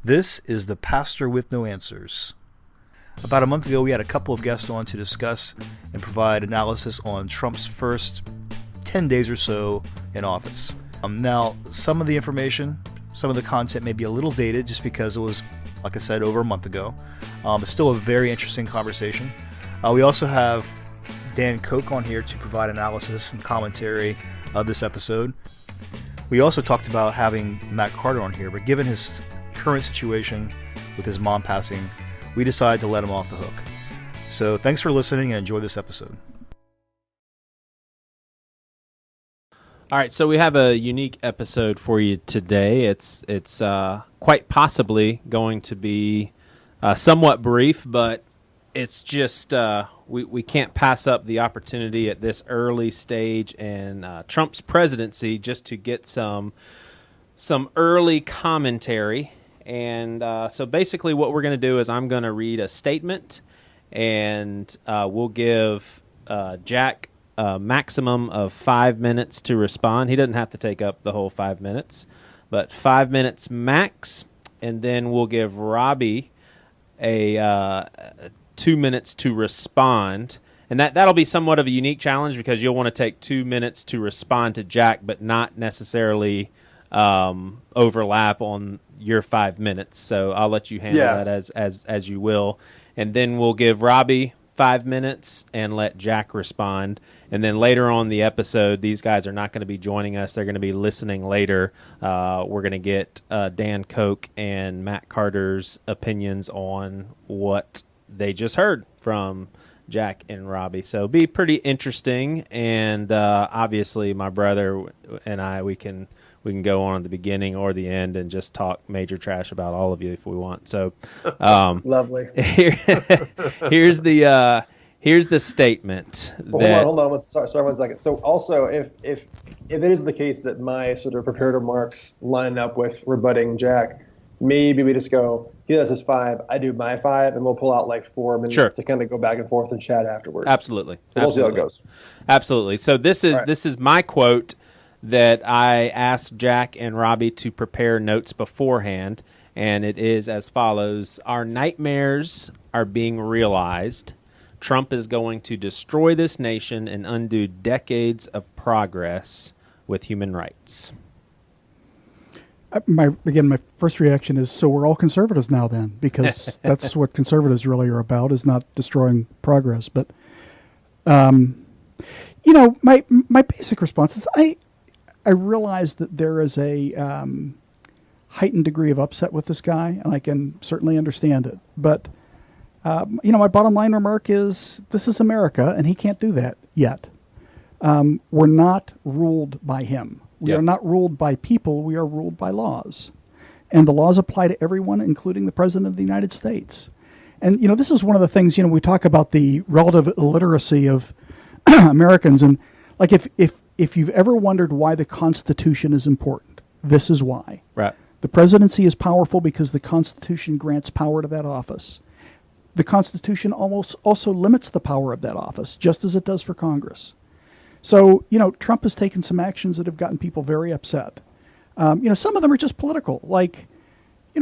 This is the Pastor with No Answers. About a month ago, we had a couple of guests on to discuss and provide analysis on Trump's first 10 days or so in office. Now, some of the information, some of the content may be a little dated just because it was, like I said, over a month ago. It's still a very interesting conversation. We also have Dan Koch on here to provide analysis and commentary of this episode. We also talked about having Matt Carter on here, but given his current situation with his mom passing, we decided to let him off the hook. So thanks for listening and enjoy this episode. All right, so we have a unique episode for you today. It's quite possibly going to be somewhat brief, but it's just we can't pass up the opportunity at this early stage in Trump's presidency just to get some early commentary. And so basically what we're going to do is I'm going to read a statement, and we'll give Jack a maximum of 5 minutes to respond. He doesn't have to take up the whole 5 minutes, but 5 minutes max. And then we'll give Robbie a 2 minutes to respond. And that'll be somewhat of a unique challenge because you'll want to take 2 minutes to respond to Jack, but not necessarily overlap on your 5 minutes. So I'll let you handle that as you will. And then we'll give Robbie 5 minutes and let Jack respond. And then later on the episode, these guys are not going to be joining us. They're going to be listening later. We're going to get Dan Koch and Matt Carter's opinions on what they just heard from Jack and Robbie. So it'll be pretty interesting. And obviously my brother and I, we can go on at the beginning or the end and just talk major trash about all of you if we want. So, lovely. Here's the statement. Hold on. Sorry, 1 second. So, also, if it is the case that my sort of prepared remarks line up with rebutting Jack, maybe we just go, he does his 5, I do my 5, and we'll pull out like 4 minutes to kind of go back and forth and chat afterwards. Absolutely. So we'll see how it goes. Absolutely. So this is my quote that I asked Jack and Robbie to prepare notes beforehand, and it is as follows. Our nightmares are being realized. Trump is going to destroy this nation and undo decades of progress with human rights. My first reaction is, so we're all conservatives now then, because that's what conservatives really are about, is not destroying progress. But, my basic response is I realize that there is a heightened degree of upset with this guy, and I can certainly understand it. But, my bottom line remark is this is America, and he can't do that yet. We're not ruled by him. We are not ruled by people. We are ruled by laws. And the laws apply to everyone, including the President of the United States. And, this is one of the things, we talk about the relative illiteracy of Americans. And, like, if you've ever wondered why the Constitution is important, this is why. Right. The presidency is powerful because the Constitution grants power to that office. The Constitution almost also limits the power of that office, just as it does for Congress. So, Trump has taken some actions that have gotten people very upset. Some of them are just political, like,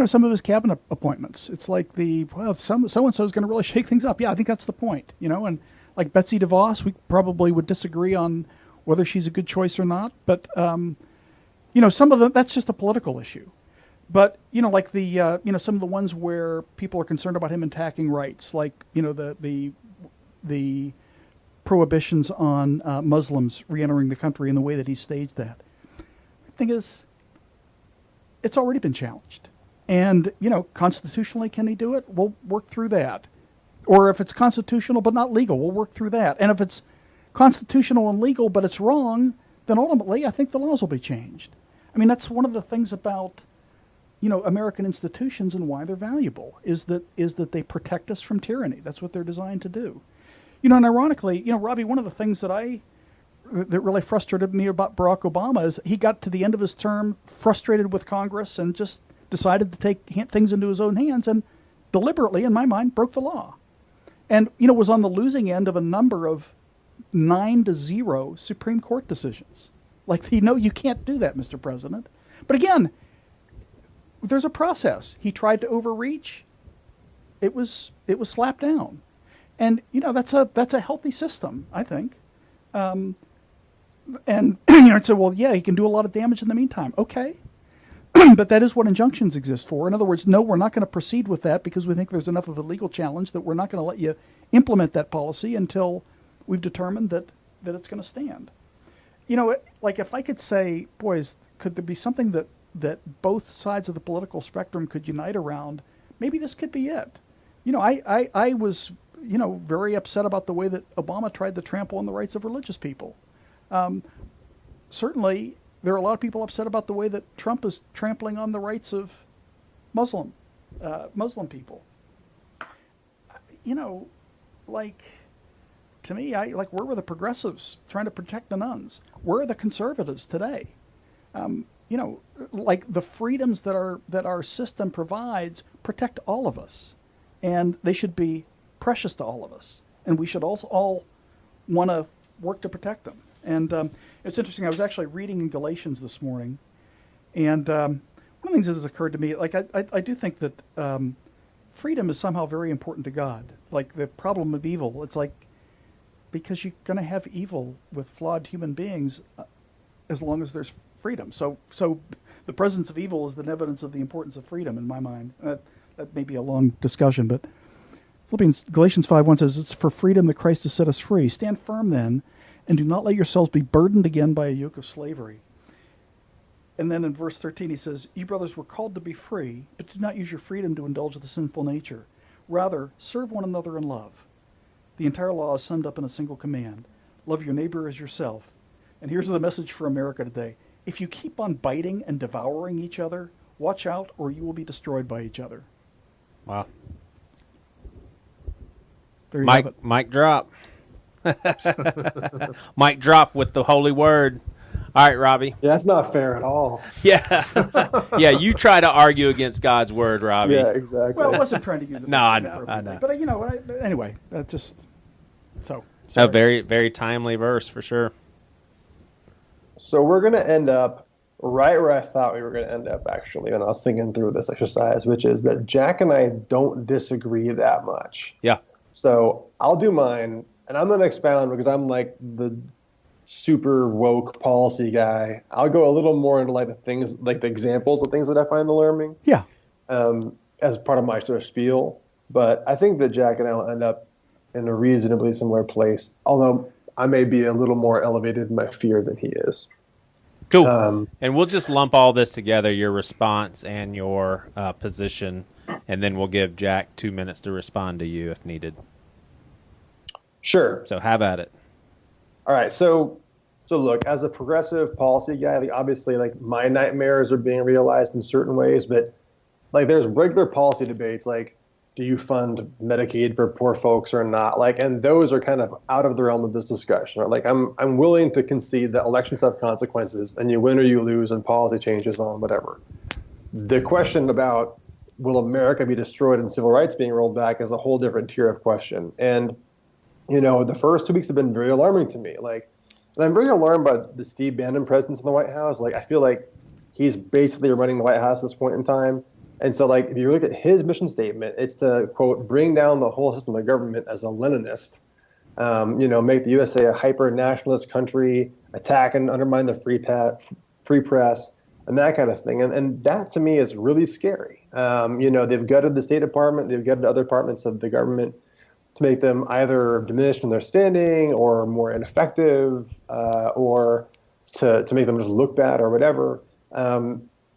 some of his cabinet appointments. It's like so-and-so is going to really shake things up. Yeah, I think that's the point, and like Betsy DeVos, we probably would disagree on whether she's a good choice or not. But, some of them, that's just a political issue. But, like some of the ones where people are concerned about him attacking rights, like, the prohibitions on Muslims re-entering the country in the way that he staged that. The thing is, it's already been challenged. And, constitutionally, can he do it? We'll work through that. Or if it's constitutional but not legal, we'll work through that. And if it's constitutional and legal but it's wrong, then ultimately I think the laws will be changed. I mean, that's one of the things about, American institutions and why they're valuable, is that they protect us from tyranny. That's what they're designed to do. And ironically, Robbie, one of the things that really frustrated me about Barack Obama is he got to the end of his term frustrated with Congress and just decided to take things into his own hands and deliberately, in my mind, broke the law. And, was on the losing end of a number of 9-0 Supreme Court decisions. Like, you can't do that, Mr. President. But again, there's a process. He tried to overreach. It was slapped down, and that's a healthy system, I think. And I'd say, well, yeah, he can do a lot of damage in the meantime. Okay, but that is what injunctions exist for. In other words, no, we're not going to proceed with that because we think there's enough of a legal challenge that we're not going to let you implement that policy until we've determined that it's going to stand. Like if I could say, boys, could there be something that both sides of the political spectrum could unite around? Maybe this could be it. I was, very upset about the way that Obama tried to trample on the rights of religious people. Certainly, there are a lot of people upset about the way that Trump is trampling on the rights of Muslim people. To me, where were the progressives trying to protect the nuns? Where are the conservatives today? The freedoms that our system provides protect all of us, and they should be precious to all of us, and we should also all want to work to protect them. And it's interesting. I was actually reading in Galatians this morning, and one of the things that has occurred to me, I do think that freedom is somehow very important to God. Like the problem of evil, it's like, because you're going to have evil with flawed human beings as long as there's freedom. So the presence of evil is the evidence of the importance of freedom in my mind. That may be a long discussion, but Galatians 5:1 says, "It's for freedom that Christ has set us free. Stand firm then, and do not let yourselves be burdened again by a yoke of slavery." And then in verse 13 he says, "You brothers were called to be free, but do not use your freedom to indulge the sinful nature. Rather, serve one another in love. The entire law is summed up in a single command. Love your neighbor as yourself." And here's the message for America today. If you keep on biting and devouring each other, watch out or you will be destroyed by each other. Wow. There you have it. Mic drop. Mic drop with the holy word. All right, Robbie. Yeah, that's not fair at all. Yeah. Yeah, you try to argue against God's word, Robbie. Yeah, exactly. Well, I wasn't trying to use it. No, I know. But, anyway, just so. A Sorry. very, very timely verse for sure. So we're going to end up right where I thought we were going to end up, actually, when I was thinking through this exercise, which is that Jack and I don't disagree that much. Yeah. So I'll do mine, and I'm going to expound because I'm like the super woke policy guy. I'll go a little more into like the things, like the examples of things that I find alarming. Yeah. As part of my sort of spiel. But I think that Jack and I will end up in a reasonably similar place, although I may be a little more elevated in my fear than he is. Cool. And we'll just lump all this together, your response and your position, and then we'll give Jack 2 minutes to respond to you if needed. Sure. So have at it. All right. So look, as a progressive policy guy, obviously my nightmares are being realized in certain ways, but there's regular policy debates like, do you fund Medicaid for poor folks or not? And those are kind of out of the realm of this discussion. Right? I'm willing to concede that elections have consequences, and you win or you lose, and policy changes on whatever. The question about will America be destroyed and civil rights being rolled back is a whole different tier of question. And the first 2 weeks have been very alarming to me. And I'm very alarmed by the Steve Bannon presence in the White House. I feel like he's basically running the White House at this point in time. And so, if you look at his mission statement, it's to, quote, bring down the whole system of government as a Leninist, make the USA a hyper-nationalist country, attack and undermine the free press, and that kind of thing. And that, to me, is really scary. They've gutted the State Department. They've gutted other departments of the government to make them either diminished in their standing or more ineffective or to make them just look bad or whatever.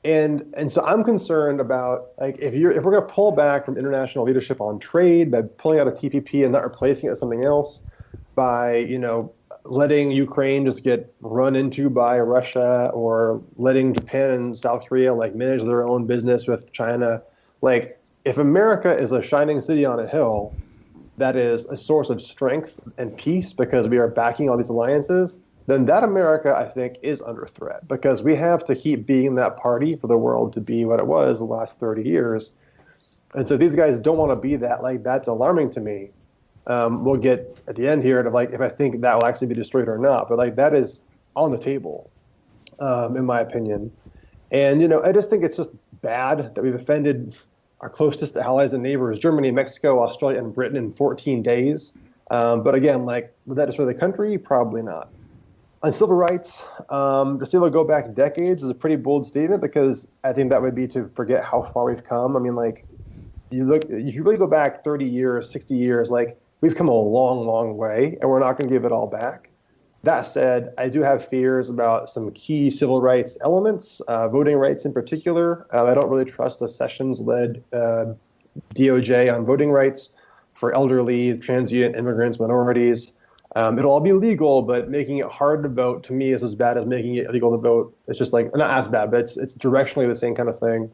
And so I'm concerned about if we're going to pull back from international leadership on trade by pulling out of TPP and not replacing it with something else, by letting Ukraine just get run into by Russia, or letting Japan and South Korea manage their own business with China, if America is a shining city on a hill that is a source of strength and peace because we are backing all these alliances, then that America, I think, is under threat, because we have to keep being that party for the world to be what it was the last 30 years. And so these guys don't want to be that. That's alarming to me. We'll get at the end here to if I think that will actually be destroyed or not. But that is on the table, in my opinion. And, I just think it's just bad that we've offended our closest allies and neighbors, Germany, Mexico, Australia, and Britain in 14 days. But again, like, would that destroy the country? Probably not. On civil rights, to say we'll go back decades is a pretty bold statement, because I think that would be to forget how far we've come. I mean, like, if you really go back 30 years, 60 years, like, we've come a long, long way, and we're not going to give it all back. That said, I do have fears about some key civil rights elements, voting rights in particular. I don't really trust a Sessions-led DOJ on voting rights for elderly, transient immigrants, minorities. It'll all be legal, but making it hard to vote, to me, is as bad as making it illegal to vote. It's just like, not as bad, but it's directionally the same kind of thing.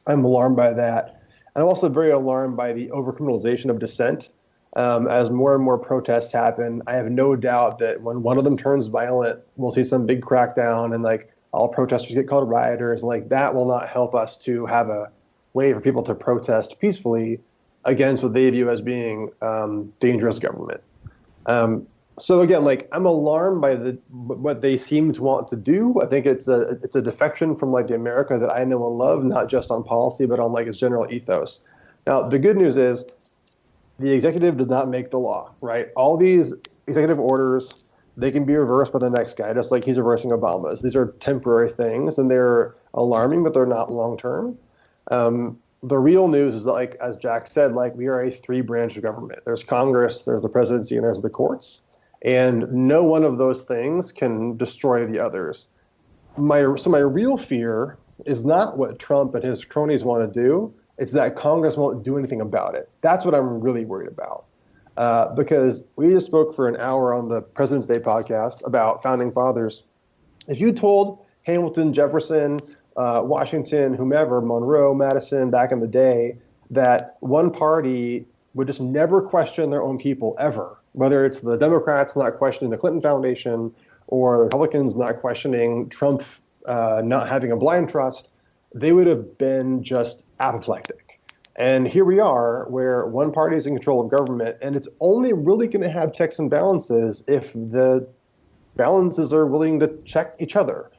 I'm alarmed by that. And I'm also very alarmed by the overcriminalization of dissent. As more and more protests happen, I have no doubt that when one of them turns violent, we'll see some big crackdown, and like, all protesters get called rioters. Like, that will not help us to have a way for people to protest peacefully against what they view as being dangerous government. So again, like, I'm alarmed by what they seem to want to do. I think it's a defection from like the America that I know and love, not just on policy, but on like its general ethos. Now, the good news is the executive does not make the law, right? All these executive orders, they can be reversed by the next guy, just like he's reversing Obama's. These are temporary things, and they're alarming, but they're not long term. The real news is that, like, as Jack said, like, we are a three-branch of government. There's Congress, there's the presidency, and there's the courts. And no one of those things can destroy the others. My real fear is not what Trump and his cronies want to do. It's that Congress won't do anything about it. That's what I'm really worried about. Because we just spoke for an hour on the President's Day podcast about founding fathers. If you told Hamilton, Jefferson, Washington, whomever, Monroe, Madison, back in the day, that one party would just never question their own people ever, whether it's the Democrats not questioning the Clinton Foundation or the Republicans not questioning Trump not having a blind trust, they would have been just apoplectic. And here we are, where one party is in control of government, and it's only really going to have checks and balances if the balances are willing to check each other.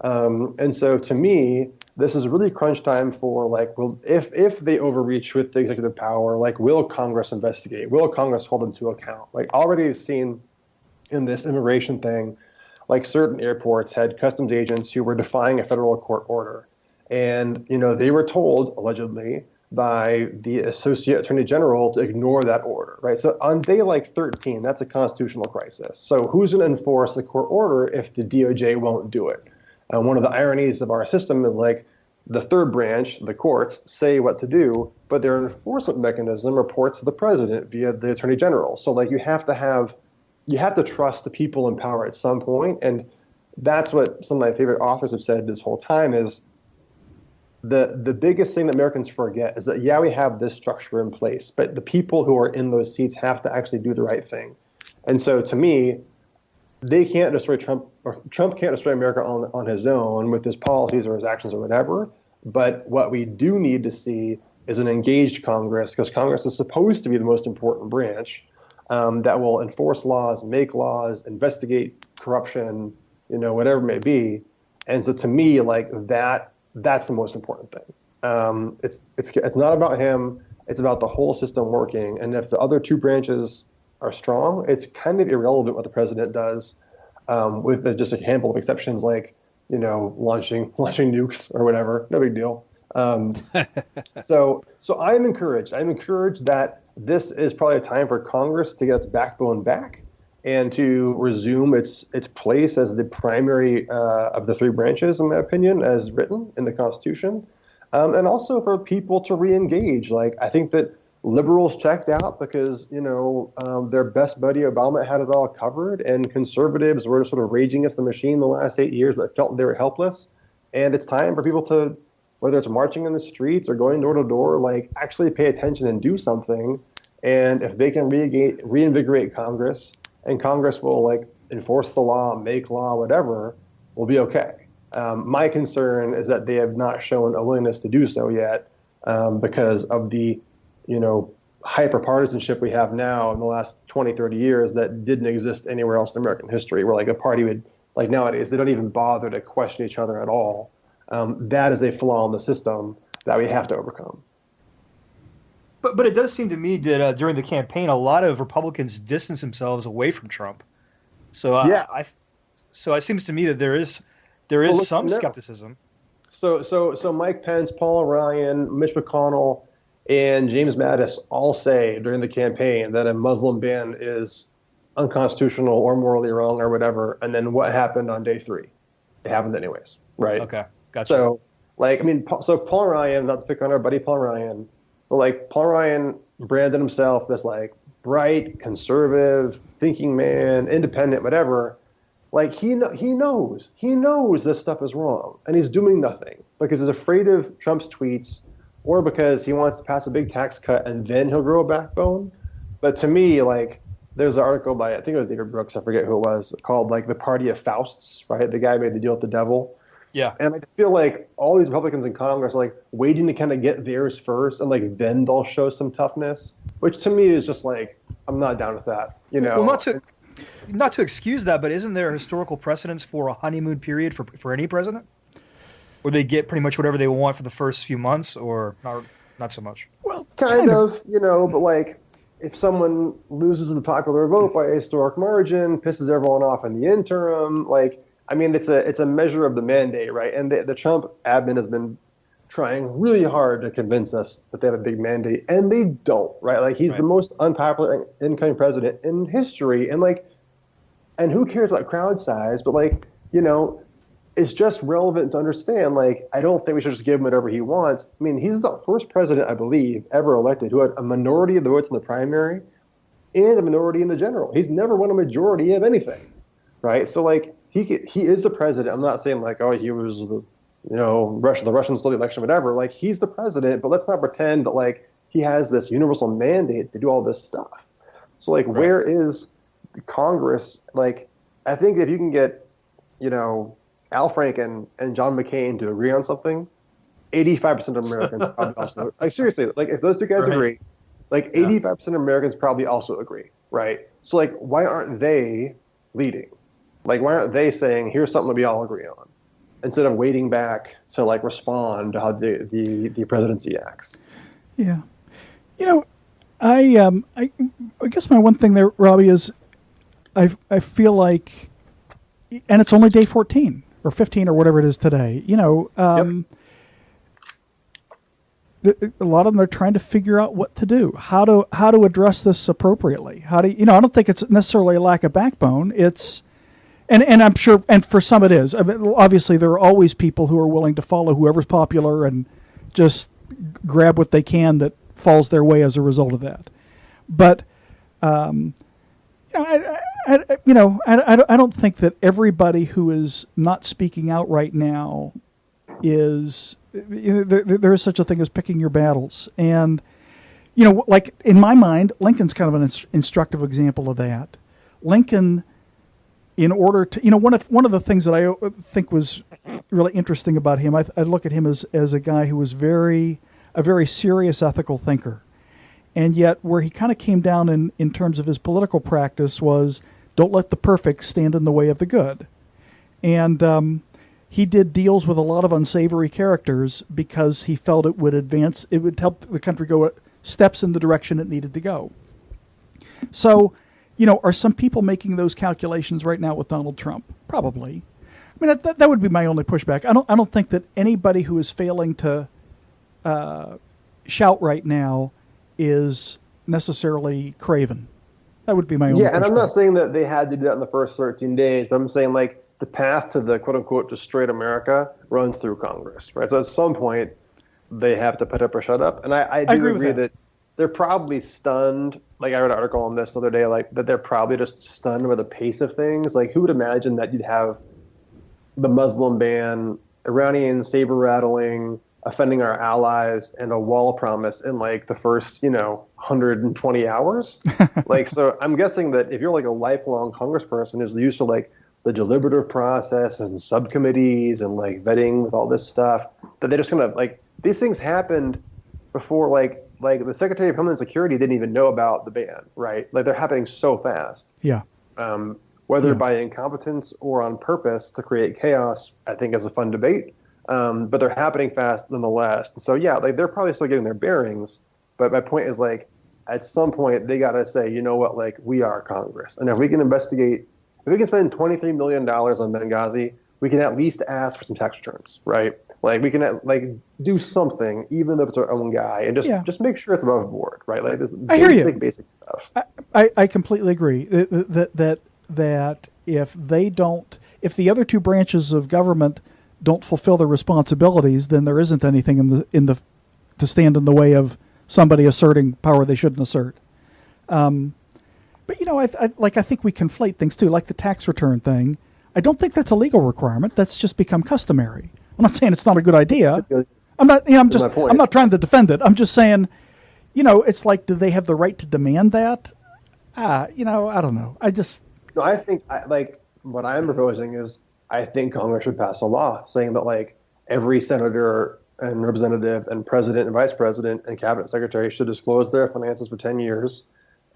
And so to me, this is really crunch time for, like, well, if they overreach with the executive power, like, will Congress investigate? Will Congress hold them to account? Like, already seen in this immigration thing, like, certain airports had customs agents who were defying a federal court order. And, you know, they were told, allegedly, by the Associate Attorney General to ignore that order, right? So on day like 13, that's a constitutional crisis. So who's going to enforce the court order if the DOJ won't do it? One of the ironies of our system is, like, the third branch, the courts, say what to do, but their enforcement mechanism reports to the president via the attorney general. So, like, you have to trust the people in power at some point. And that's what some of my favorite authors have said this whole time is the biggest thing that Americans forget is that, yeah, we have this structure in place, but the people who are in those seats have to actually do the right thing. And so to me, they can't destroy Trump, or Trump can't destroy America on his own with his policies or his actions or whatever. But what we do need to see is an engaged Congress, because Congress is supposed to be the most important branch that will enforce laws, make laws, investigate corruption, you know, whatever it may be. And so to me, like, that's the most important thing. It's not about him. It's about the whole system working. And if the other two branches are strong, it's kind of irrelevant what the president does, with just a handful of exceptions, like, you know, launching nukes or whatever. No big deal. So I'm encouraged. I'm encouraged that this is probably a time for Congress to get its backbone back and to resume its place as the primary of the three branches, in my opinion, as written in the Constitution, and also for people to re-engage. Like, I think that liberals checked out because, you know, their best buddy Obama had it all covered, and conservatives were sort of raging against the machine the last 8 years, but felt they were helpless. And it's time for people to, whether it's marching in the streets or going door to door, like, actually pay attention and do something. And if they can reinvigorate Congress, and Congress will, like, enforce the law, make law, whatever, we'll be okay. My concern is that they have not shown a willingness to do so yet, because of the, you know, hyper-partisanship we have now in the last 20, 30 years that didn't exist anywhere else in American history, where, like, a party would, like, nowadays, they don't even bother to question each other at all. That is a flaw in the system that we have to overcome. But it does seem to me that during the campaign, a lot of Republicans distance themselves away from Trump. So Yeah. so it seems to me that there is Well, look, some no. skepticism. So Mike Pence, Paul Ryan, Mitch McConnell, and James Mattis all say during the campaign that a Muslim ban is unconstitutional or morally wrong or whatever. And then what happened on day 3? It happened anyways, right? Okay, gotcha. So, like, I mean, so Paul Ryan, not to pick on our buddy Paul Ryan, but like Paul Ryan branded himself as like bright, conservative, thinking man, independent, whatever. Like he knows this stuff is wrong, and he's doing nothing because he's afraid of Trump's tweets, or because he wants to pass a big tax cut and then he'll grow a backbone. But to me, like, there's an article by, I think it was David Brooks, I forget who it was, called like the Party of Fausts, right? The guy made the deal with the devil. Yeah. And I just feel like all these Republicans in Congress are like waiting to kind of get theirs first, and like then they'll show some toughness, which to me is just like, I'm not down with that, you know. Well, not to excuse that, but isn't there historical precedence for a honeymoon period for any president, where they get pretty much whatever they want for the first few months, or not so much? Well, kind of, you know, but like if someone loses the popular vote by a historic margin, pisses everyone off in the interim, like, I mean, it's a measure of the mandate, right? And the Trump admin has been trying really hard to convince us that they have a big mandate, and they don't, right? Like, he's the most unpopular incoming president in history, and like, and who cares about crowd size? But like, you know, it's just relevant to understand, like, I don't think we should just give him whatever he wants. I mean, he's the first president, I believe, ever elected who had a minority of the votes in the primary and a minority in the general. He's never won a majority of anything, right? So like, he is the president. I'm not saying like, oh, he was the, you know, the Russians stole the election, whatever. Like, he's the president, but let's not pretend that like he has this universal mandate to do all this stuff. So like, Right. Where is Congress? Like, I think if you can get, you know, Al Franken and John McCain to agree on something, 85% of Americans probably also, like, seriously, like if those two guys Right. agree, like 85% of Americans probably also agree, right? So like, why aren't they leading? Like, why aren't they saying, here's something that we all agree on, instead of waiting back to like respond to how the presidency acts? Yeah. You know, I guess my one thing there, Robbie, is I feel like, and it's only day 14 or 15 or whatever it is today. You know, a lot of them are trying to figure out what to do, how to address this appropriately. How do you know? I don't think it's necessarily a lack of backbone. It's and I'm sure, and for some it is. I mean, obviously, there are always people who are willing to follow whoever's popular and just grab what they can that falls their way as a result of that. But I don't think that everybody who is not speaking out right now is, there is such a thing as picking your battles. And, you know, like in my mind, Lincoln's kind of an instructive example of that. Lincoln, in order to, you know, one of the things that I think was really interesting about him, I look at him as a guy who was a very serious ethical thinker. And yet where he kind of came down in terms of his political practice was, don't let the perfect stand in the way of the good. And he did deals with a lot of unsavory characters because he felt it would help the country go steps in the direction it needed to go. So, you know, are some people making those calculations right now with Donald Trump? Probably. I mean, that would be my only pushback. I don't think that anybody who is failing to shout right now is necessarily craven. That would be my only pushback. And I'm not saying that they had to do that in the first 13 days, but I'm saying like the path to the quote unquote destroyed America runs through Congress, right? So at some point they have to put up or shut up. And I do agree that they're probably stunned. Like, I read an article on this the other day, like that they're probably just stunned by the pace of things. Like, who would imagine that you'd have the Muslim ban, Iranian saber rattling, offending our allies, and a wall promise in like the first, 120 hours? Like, so I'm guessing that if you're like a lifelong congressperson who's used to like the deliberative process and subcommittees and like vetting with all this stuff, that they're just gonna, like, these things happened before, like the Secretary of Homeland Security didn't even know about the ban, right? Like, they're happening so fast. Yeah. Whether by incompetence or on purpose to create chaos, I think is a fun debate. but they're happening fast nonetheless. So yeah, like they're probably still getting their bearings. But my point is like, at some point they got to say, you know what, like we are Congress, and if we can investigate, if we can spend $23 million on Benghazi, we can at least ask for some tax returns, right? Like we can like do something, even if it's our own guy, and just Yeah. just make sure it's above board, right? Like this I hear you. basic stuff. I completely agree that if they don't, if the other two branches of government don't fulfill their responsibilities, then there isn't anything in the to stand in the way of somebody asserting power they shouldn't assert. But I think we conflate things too, like the tax return thing. I don't think that's a legal requirement. That's just become customary. I'm not saying it's not a good idea. I'm not. I'm not trying to defend it. I'm just saying, it's like, do they have the right to demand that? I don't know. No, I think like what I'm proposing is I think Congress should pass a law saying that like every senator and representative and president and vice president and cabinet secretary should disclose their finances for 10 years,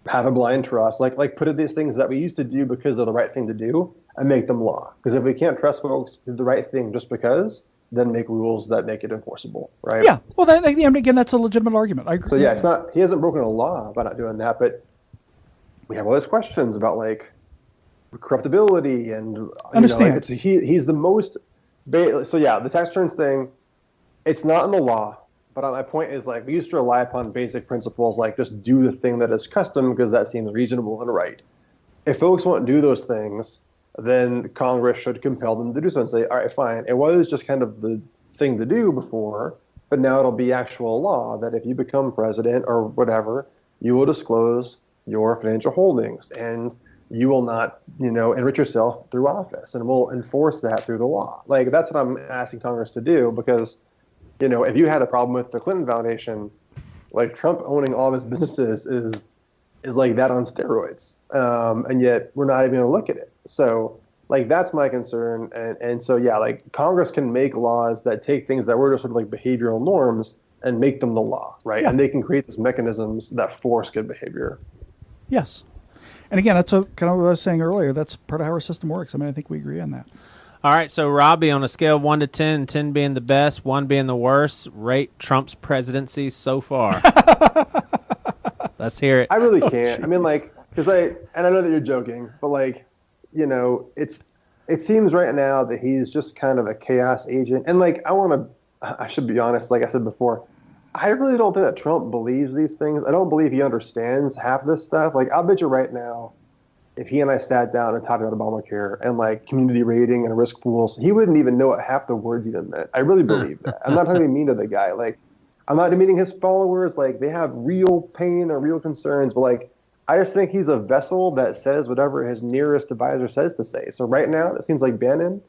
have a blind trust, like put it these things that we used to do because they're the right thing to do and make them law. Because if we can't trust folks to do the right thing just because, then make rules that make it enforceable, right? Yeah. Well, again, that's a legitimate argument. I agree. So yeah, it's not, he hasn't broken a law by not doing that, but we have all these questions about like corruptibility and Understand. He's the most. So yeah, the tax returns thing, it's not in the law. But my point is like we used to rely upon basic principles like just do the thing that is custom because that seems reasonable and right. If folks won't do those things, then Congress should compel them to do so and say, all right, fine. It was just kind of the thing to do before, but now it'll be actual law that if you become president or whatever, you will disclose your financial holdings and you will not, enrich yourself through office, and we'll enforce that through the law. Like that's what I'm asking Congress to do because, if you had a problem with the Clinton Foundation, like Trump owning all of his businesses is like that on steroids, and yet we're not even going to look at it. So like that's my concern, and so yeah, like Congress can make laws that take things that were just sort of like behavioral norms and make them the law, right? Yeah. And they can create those mechanisms that force good behavior. Yes. And again, that's kind of what I was saying earlier. That's part of how our system works. I mean, I think we agree on that. All right, so Robbie, on a scale of 1 to 10, 10 being the best, 1 being the worst, rate Trump's presidency so far. Let's hear it. I really can't. I mean, like, because and I know that you're joking, but like, it seems right now that he's just kind of a chaos agent. And like, I should be honest, like I said before, I really don't think that Trump believes these things. I don't believe he understands half this stuff. Like, I'll bet you right now, if he and I sat down and talked about Obamacare and like community rating and risk pools, he wouldn't even know what half the words even meant. I really believe that. I'm not trying to be mean to the guy. Like, I'm not demeaning his followers. Like, they have real pain or real concerns, but like, I just think he's a vessel that says whatever his nearest advisor says to say. So right now, it seems like Bannon's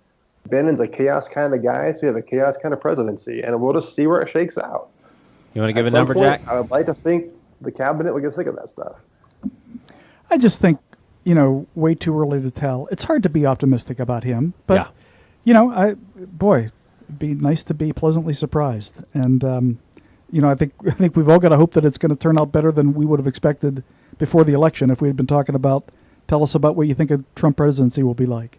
a chaos kind of guy, so we have a chaos kind of presidency, and we'll just see where it shakes out. You want to give a At some number, point, Jack? I would like to think the cabinet would get sick of that stuff. I just think, way too early to tell. It's hard to be optimistic about him, but it'd be nice to be pleasantly surprised. And I think we've all got to hope that it's going to turn out better than we would have expected before the election. If we had been talking about, tell us about what you think a Trump presidency will be like.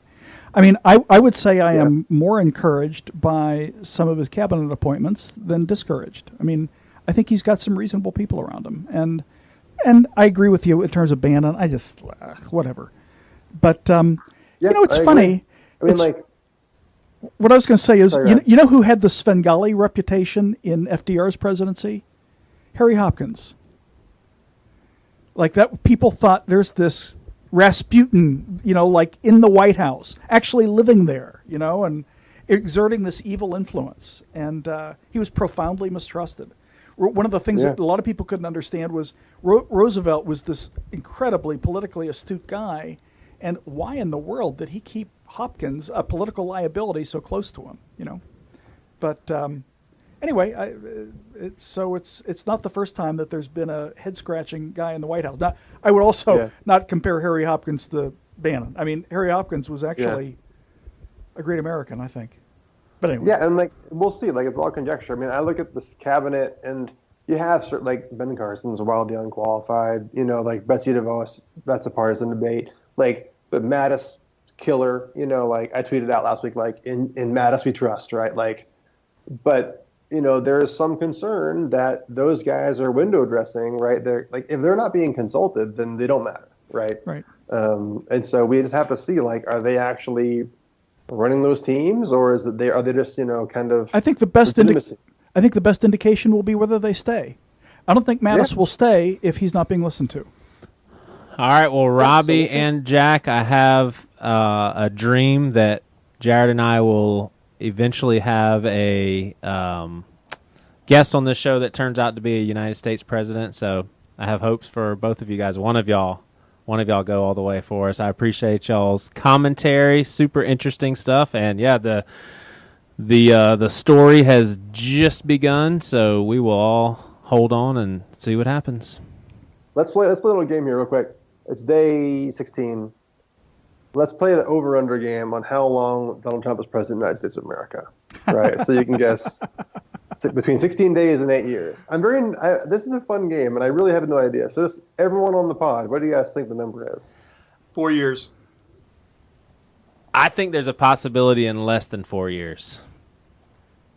I mean, I would say I am more encouraged by some of his cabinet appointments than discouraged. I mean, I think he's got some reasonable people around him, and I agree with you in terms of Bannon. I just whatever, but it's funny. I mean, what I was going to say is, sorry, you know who had the Svengali reputation in FDR's presidency? Harry Hopkins. Like that, people thought there's this Rasputin, like in the White House, actually living there, and exerting this evil influence. And he was profoundly mistrusted. One of the things that a lot of people couldn't understand was Roosevelt was this incredibly politically astute guy, and why in the world did he keep Hopkins, a political liability, so close to him? But anyway, it's not the first time that there's been a head scratching guy in the White House. Now, I would also not compare Harry Hopkins to Bannon. I mean, Harry Hopkins was actually a great American, I think. But anyway. Yeah, and like we'll see. Like it's all conjecture. I mean, I look at this cabinet, and you have certain, like Ben Carson's wildly unqualified. Like Betsy DeVos, that's a partisan debate. Like, but Mattis, killer. Like I tweeted out last week, like in Mattis we trust, right? Like But there is some concern that those guys are window dressing, right? They're like, if they're not being consulted, then they don't matter, right? Right. And so we just have to see, like, are they actually running those teams, or are they just kind of I think the best legitimacy? I think the best indication will be whether they stay. I don't think Mattis Yeah. will stay if he's not being listened to. All right, well, Robbie we'll see. and Jack, I have a dream that Jared and I will eventually have a guest on this show that turns out to be a United States president. So I have hopes for both of you guys. One of y'all go all the way for us. I appreciate y'all's commentary. Super interesting stuff, and yeah, the story has just begun. So we will all hold on and see what happens. Let's play a little game here real quick. It's day 16. Let's play the over-under game on how long Donald Trump is president of the United States of America. Right? So you can guess between 16 days and 8 years. This is a fun game, and I really have no idea. So just everyone on the pod, what do you guys think the number is? 4 years. I think there's a possibility in less than 4 years.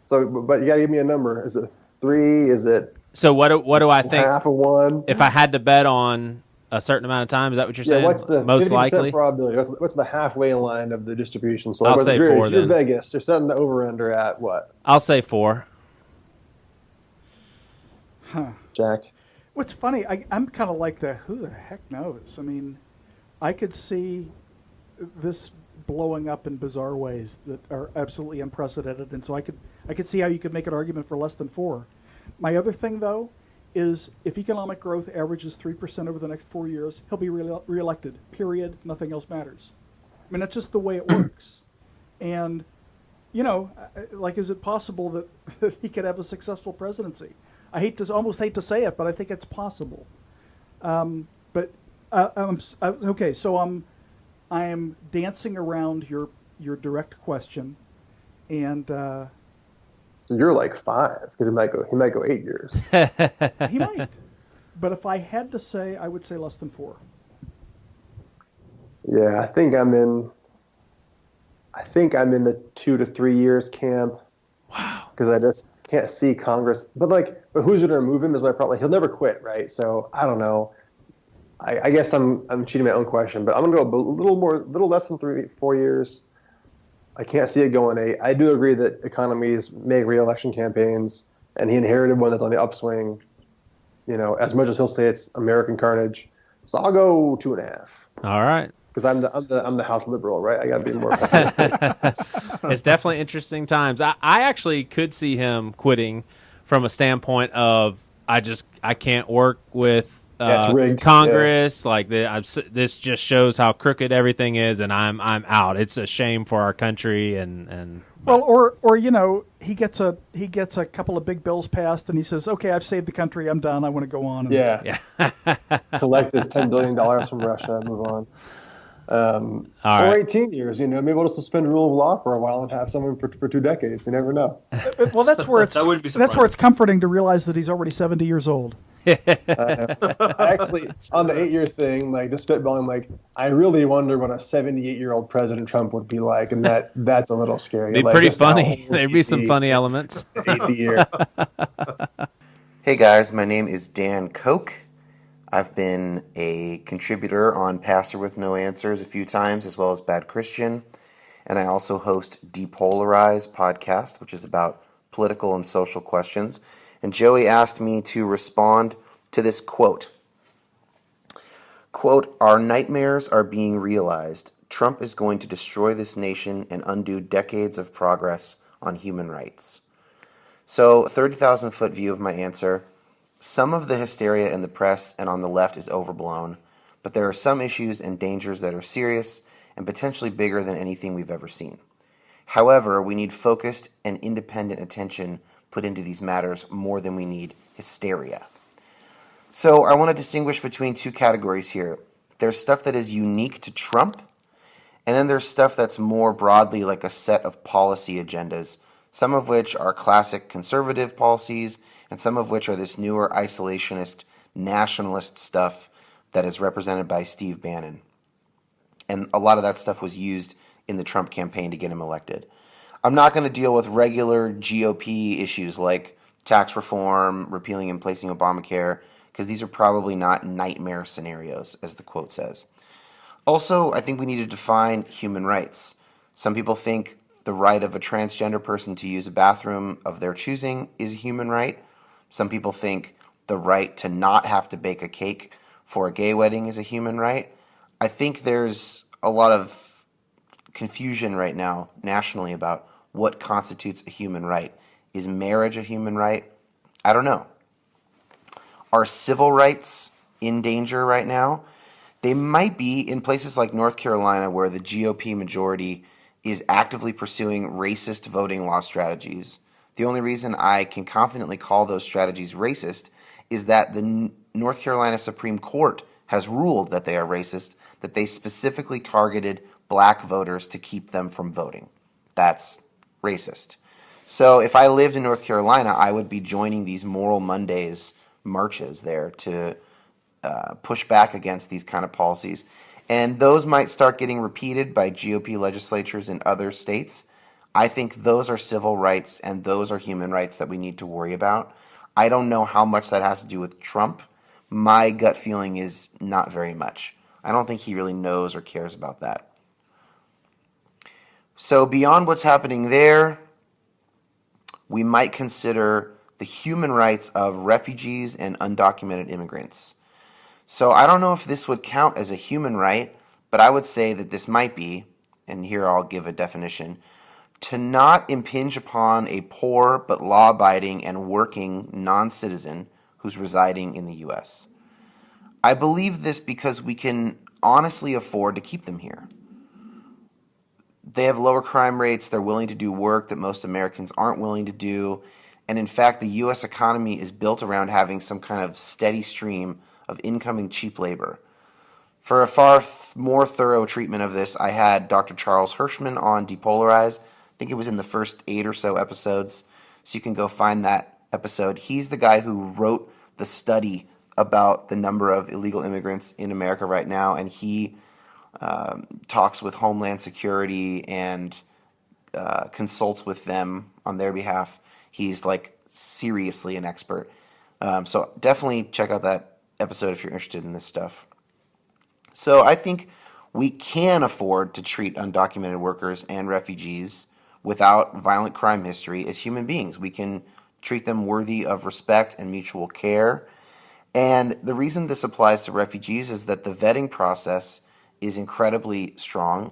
So, but you got to give me a number. Is it 3? Is it So what do I think? half of 1? If I had to bet on a certain amount of time, is that what you're saying? What's the most 50% likely? probability? What's the halfway line of the distribution? So I'll whether say you're, 4 if you're then. Vegas, you're setting the over-under at what, I'll say 4. Jack? What's funny, I'm kind of like who the heck knows? I mean, I could see this blowing up in bizarre ways that are absolutely unprecedented, and so I could see how you could make an argument for less than 4. My other thing, though, is if economic growth averages 3% over the next 4 years, he'll be reelected. Period. Nothing else matters. I mean, that's just the way it works. And, like, is it possible that he could have a successful presidency? Almost hate to say it, but I think it's possible. Okay, so I am dancing around your direct question, and You're like 5 because he might go 8 years. he might. But if I had to say, I would say less than 4. Yeah, I think I'm in the 2 to 3 years camp. Wow. Because I just can't see Congress. But who's going to remove him is my problem. He'll never quit, right? So I don't know. I guess I'm cheating my own question, but I'm going to go a little less than 4 years. I can't see it going 8. I do agree that economies make re-election campaigns, and he inherited one that's on the upswing. As much as he'll say it's American carnage, so I'll go 2.5. All right. Because I'm the House liberal, right? I got to be more pessimistic. It's definitely interesting times. I actually could see him quitting from a standpoint of I can't work with it's rigged. Congress. Like this just shows how crooked everything is, and I'm out. It's a shame for our country and. Well, or he gets a couple of big bills passed, and he says, "Okay, I've saved the country. I'm done. I want to go on." And Yeah. Collect this $10 billion from Russia and move on. All or right. 18 years, maybe we'll suspend rule of law for a while and have someone for 2 decades. You never know. Well, that's where it's That wouldn't be that's where it's comforting to realize that he's already 70 years old. Actually, on the 8-year thing, just spitballing, I really wonder what a 78-year-old President Trump would be like, and that's a little scary. Be pretty funny. There'd be some funny elements. 80 year. Hey guys, my name is Dan Koch. I've been a contributor on Pastor with No Answers a few times, as well as Bad Christian, and I also host Depolarize podcast, which is about political and social questions. And Joey asked me to respond to this quote. Quote, "Our nightmares are being realized. Trump is going to destroy this nation and undo decades of progress on human rights." So, 30,000-foot view of my answer. Some of the hysteria in the press and on the left is overblown, but there are some issues and dangers that are serious and potentially bigger than anything we've ever seen. However, we need focused and independent attention put into these matters more than we need hysteria. So I want to distinguish between 2 categories here. There's stuff that is unique to Trump, and then there's stuff that's more broadly like a set of policy agendas, some of which are classic conservative policies, and some of which are this newer isolationist, nationalist stuff that is represented by Steve Bannon. And a lot of that stuff was used in the Trump campaign to get him elected. I'm not going to deal with regular GOP issues like tax reform, repealing and placing Obamacare, because these are probably not nightmare scenarios, as the quote says. Also, I think we need to define human rights. Some people think the right of a transgender person to use a bathroom of their choosing is a human right. Some people think the right to not have to bake a cake for a gay wedding is a human right. I think there's a lot of confusion right now nationally about what constitutes a human right. Is marriage a human right? I don't know. Are civil rights in danger right now? They might be in places like North Carolina, where the GOP majority is actively pursuing racist voting law strategies. The only reason I can confidently call those strategies racist is that the North Carolina Supreme Court has ruled that they are racist, that they specifically targeted black voters to keep them from voting. That's racist. So if I lived in North Carolina, I would be joining these Moral Mondays marches there to push back against these kind of policies. And those might start getting repeated by GOP legislatures in other states. I think those are civil rights and those are human rights that we need to worry about. I don't know how much that has to do with Trump. My gut feeling is not very much. I don't think he really knows or cares about that. So beyond what's happening there, we might consider the human rights of refugees and undocumented immigrants. So I don't know if this would count as a human right, but I would say that this might be, and here I'll give a definition, to not impinge upon a poor but law-abiding and working non-citizen who's residing in the U.S. I believe this because we can honestly afford to keep them here. They have lower crime rates, they're willing to do work that most Americans aren't willing to do, and in fact the U.S. economy is built around having some kind of steady stream of incoming cheap labor. For a far more thorough treatment of this, I had Dr. Charles Hirschman on Depolarize. I think it was in the first 8 or so episodes, so you can go find that episode. He's the guy who wrote the study about the number of illegal immigrants in America right now, and he talks with Homeland Security and consults with them on their behalf. He's like seriously an expert. So definitely check out that episode if you're interested in this stuff. So I think we can afford to treat undocumented workers and refugees without violent crime history as human beings. We can treat them worthy of respect and mutual care. And the reason this applies to refugees is that the vetting process is incredibly strong.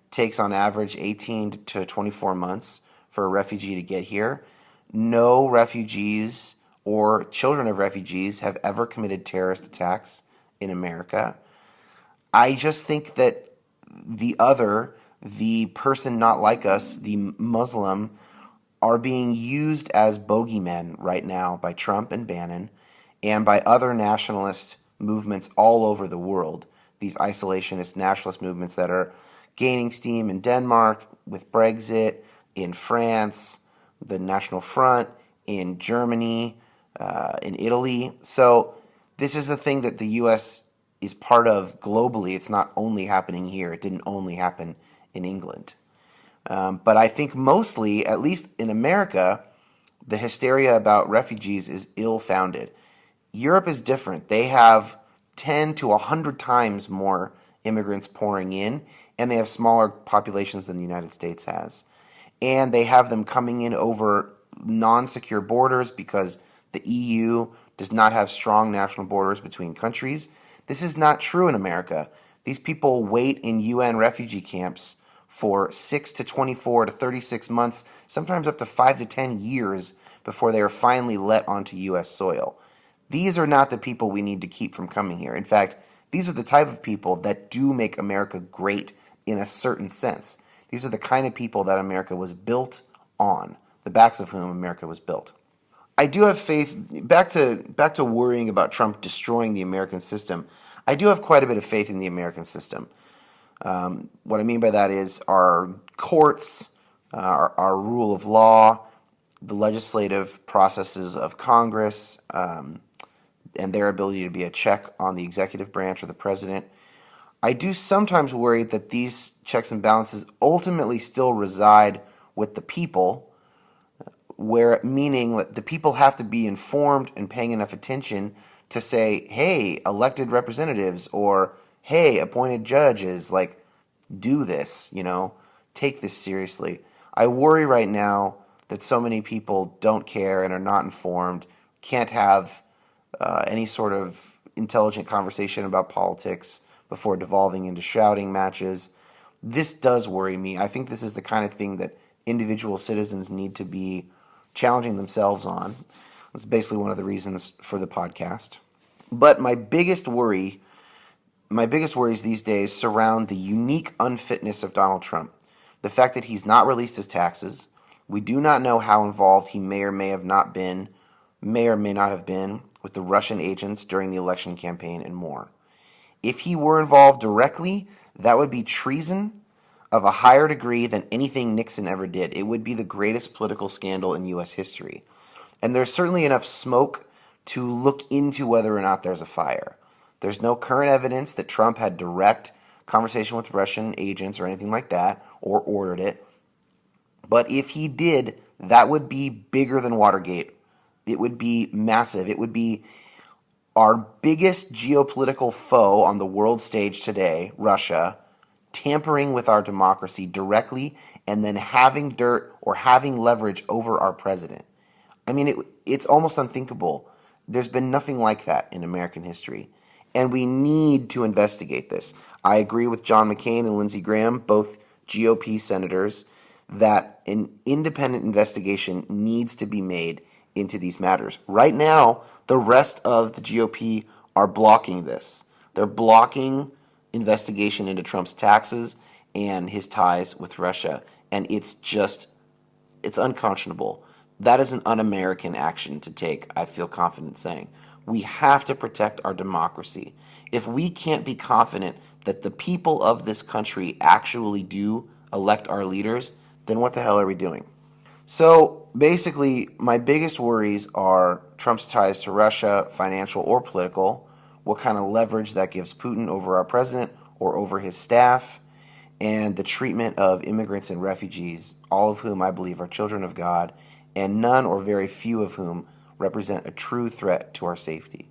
It takes on average 18 to 24 months for a refugee to get here. No refugees or children of refugees have ever committed terrorist attacks in America. I just think that the person not like us, the Muslim, are being used as bogeymen right now by Trump and Bannon and by other nationalist movements all over the world. These isolationist nationalist movements that are gaining steam in Denmark with Brexit, in France, the National Front, in Germany, in Italy. So this is a thing that the U.S. is part of globally. It's not only happening here. It didn't only happen in England. But I think mostly, at least in America, the hysteria about refugees is ill-founded. Europe is different. They have 10 to 100 times more immigrants pouring in, and they have smaller populations than the United States has. And they have them coming in over non-secure borders because the EU does not have strong national borders between countries. This is not true in America. These people wait in UN refugee camps for 6 to 24 to 36 months, sometimes up to 5 to 10 years before they are finally let onto U.S. soil. These are not the people we need to keep from coming here. In fact, these are the type of people that do make America great in a certain sense. These are the kind of people that America was built on, the backs of whom America was built. I do have faith, back to worrying about Trump destroying the American system, I do have quite a bit of faith in the American system. What I mean by that is our courts, our rule of law, the legislative processes of Congress, and their ability to be a check on the executive branch or the president. I do sometimes worry that these checks and balances ultimately still reside with the people, where meaning that the people have to be informed and paying enough attention to say, hey, elected representatives, or hey, appointed judges, like, do this, take this seriously. I worry right now that so many people don't care and are not informed, can't have any sort of intelligent conversation about politics before devolving into shouting matches. This does worry me. I think this is the kind of thing that individual citizens need to be challenging themselves on. That's basically one of the reasons for the podcast. But my biggest worries these days surround the unique unfitness of Donald Trump. The fact that he's not released his taxes. We do not know how involved he may or may not have been with the Russian agents during the election campaign and more. If he were involved directly, that would be treason of a higher degree than anything Nixon ever did. It would be the greatest political scandal in U.S. history. And there's certainly enough smoke to look into whether or not there's a fire. There's no current evidence that Trump had direct conversation with Russian agents or anything like that, or ordered it. But if he did, that would be bigger than Watergate. It would be massive. It would be our biggest geopolitical foe on the world stage today, Russia, tampering with our democracy directly and then having dirt or having leverage over our president. I mean, it's almost unthinkable. There's been nothing like that in American history. And we need to investigate this. I agree with John McCain and Lindsey Graham, both GOP senators, that an independent investigation needs to be made into these matters. Right now, the rest of the GOP are blocking this. They're blocking investigation into Trump's taxes and his ties with Russia. And it's unconscionable. That is an un-American action to take, I feel confident saying. We have to protect our democracy. If we can't be confident that the people of this country actually do elect our leaders, then what the hell are we doing? So basically, my biggest worries are Trump's ties to Russia, financial or political, what kind of leverage that gives Putin over our president or over his staff, and the treatment of immigrants and refugees, all of whom I believe are children of God, and none or very few of whom represent a true threat to our safety.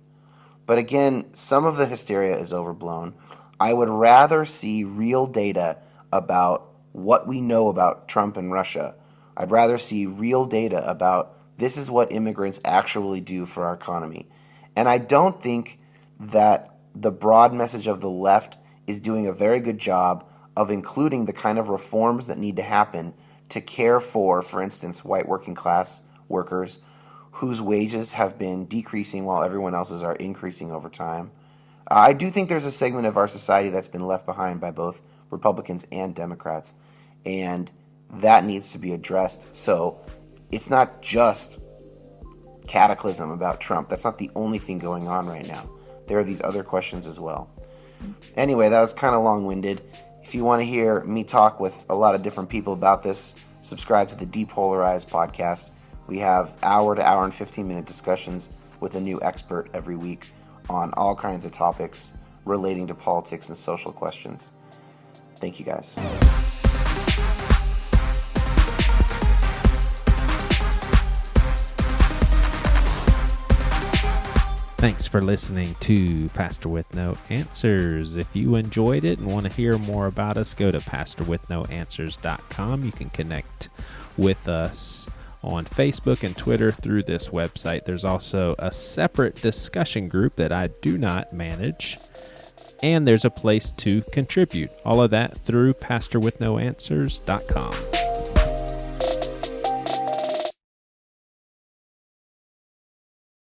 But again, some of the hysteria is overblown. I would rather see real data about what we know about Trump and Russia. I'd rather see real data about this is what immigrants actually do for our economy. And I don't think that the broad message of the left is doing a very good job of including the kind of reforms that need to happen to care for instance, white working class workers whose wages have been decreasing while everyone else's are increasing over time. I do think there's a segment of our society that's been left behind by both Republicans and Democrats, and that needs to be addressed. So it's not just cataclysm about Trump. That's not the only thing going on right now. There are these other questions as well. Anyway, that was kind of long-winded. If you want to hear me talk with a lot of different people about this, subscribe to the Depolarized podcast. We have hour to hour and 15-minute discussions with a new expert every week on all kinds of topics relating to politics and social questions. Thank you, guys. Thanks for listening to Pastor with No Answers. If you enjoyed it and want to hear more about us, go to pastorwithnoanswers.com. You can connect with us on Facebook and Twitter through this website. There's also a separate discussion group that I do not manage, and there's a place to contribute. All of that through pastorwithnoanswers.com.